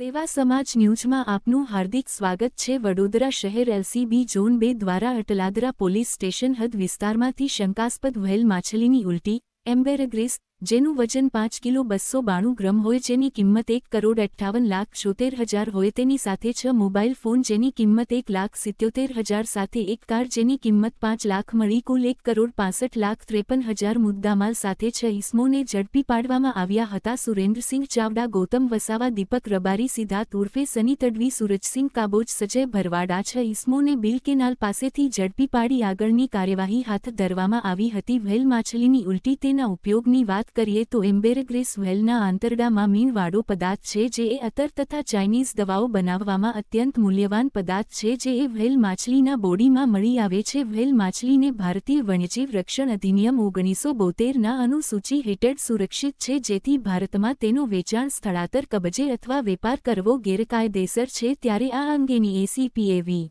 સેવા સમાજ ન્યૂઝમાં આપનું હાર્દિક સ્વાગત છે। વડોદરા શહેર એલસીબી ઝોન 2 દ્વારા અટલાદરા પોલીસ સ્ટેશન હદ વિસ્તારમાંથી શંકાસ્પદ વ્હેલ માછલીની ઉલટી એમ્બેરગ્રીસ જેનું વજન 5 કિલો 292 ગ્રામ હોય જેની કિંમત 1,58,70,000 હોય તેની સાથે 6 મોબાઈલ ફોન જેની કિંમત 1,77,000 સાથે એક કાર જેની કિંમત 5 લાખ મળી કુલ 1,65,53,000 મુદ્દામાલ સાથે 6 ઇસમોને ઝડપી પાડવામાં આવ્યા હતા। સુરેન્દ્રસિંહ ચાવડા, ગૌતમ વસાવા, દીપક રબારી, સિદ્ધાર્થ ઉર્ફે સની તડવી, સૂરજસિંહ કાબોજ, સજય ભરવાડ 6 ઇસમોને બિલ કેનાલ પાસેથી ઝડપી પાડી આગળની કાર્યવાહી હાથ ધરવામાં આવી હતી। વ્હેલ માછલીની ઉલટી તેના ઉપયોગની વાત કરીએ તો એમ્બેરગ્રીસ વ્હેલના આંતરડામાં મીણવાળો પદાર્થ છે જે અત્તર તથા ચાઇનીઝ દવાઓ બનાવવામાં અત્યંત મૂલ્યવાન પદાર્થ છે જે વ્હેલ માછલીના બોડીમાં મળી આવે છે। વ્હેલ માછલીને ભારતીય વન્યજીવ રક્ષણ અધિનિયમ 1972ના અનુસૂચિ હેઠળ સુરક્ષિત છે જેથી ભારતમાં તેનું વેચાણ, સ્થળાંતર, કબજે અથવા વેપાર કરવો ગેરકાયદેસર છે। ત્યારે આ અંગેની એસીપી એવી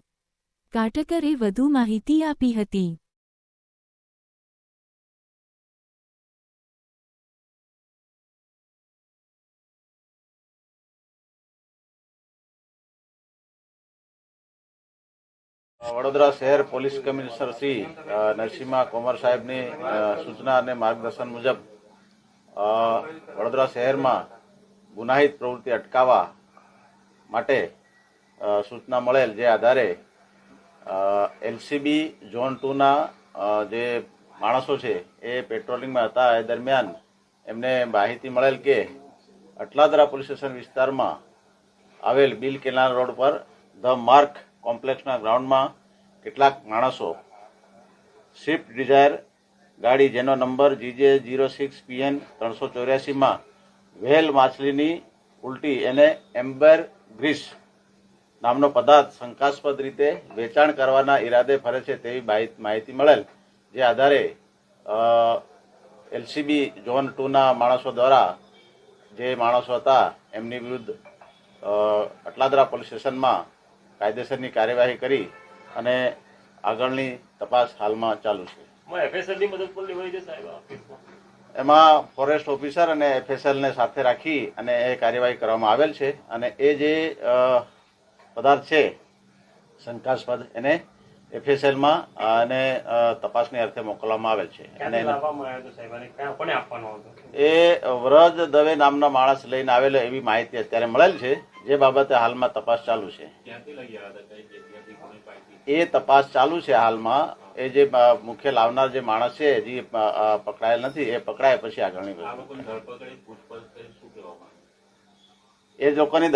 કાટકરે વધુ માહિતી આપી હતી। વડોદરા શહેર પોલીસ કમિશનર શ્રી નરસિંહા કોમર સાહેબની સૂચના અને માર્ગદર્શન મુજબ વડોદરા શહેરમાં ગુનાહિત પ્રવૃત્તિ અટકાવવા માટે સૂચના મળેલ જે આધારે એલસીબી ઝોન 2ના જે માણસો છે એ પેટ્રોલિંગમાં હતા। એ દરમિયાન એમને માહિતી મળેલ કે અટલાદરા પોલીસ સ્ટેશન વિસ્તારમાં આવેલ બિલ કેનાલ રોડ પર ધ માર્ક કોમ્પ્લેક્સના ગ્રાઉન્ડમાં કેટલાક માણસો સ્વિફ્ટ ડિઝાયર ગાડી જેનો નંબર GJ06PN 384માં વ્હેલ માછલીની ઉલટી એને એમ્બરગ્રીસ નામનો પદાર્થ શંકાસ્પદ રીતે વેચાણ કરવાના ઈરાદે ફરે છે તેવી માહિતી મળેલ જે આધારે એલસીબી ઝોન 2ના માણસો દ્વારા જે માણસો હતા એમની વિરુદ્ધ અટલાદરા પોલીસ સ્ટેશનમાં કાયદેસરની કાર્યવાહી કરી અને આગળની તપાસ હાલમાં ચાલુ છે। એમાં ફોરેસ્ટ ઓફિસર અને એફએસએલને સાથે રાખી અને એ કાર્યવાહી કરવામાં આવેલ છે અને એ જે પદાર્થ છે શંકાસ્પદ એને એફએસએલમાં અને તપાસની અર્થે મોકલવામાં આવેલ છે અને એ વ્રજ દવે નામના માણસ લઈને આવેલો એવી માહિતી અત્યારે મળેલ છે જે બાબતે હાલમાં તપાસ ચાલુ છે। એ તપાસ ચાલુ છે હાલમાં। એ જે મુખ્ય લાવનાર જે માણસ છે હજી પકડાયેલ નથી, એ પકડાય પછી આગળની એ લોકોની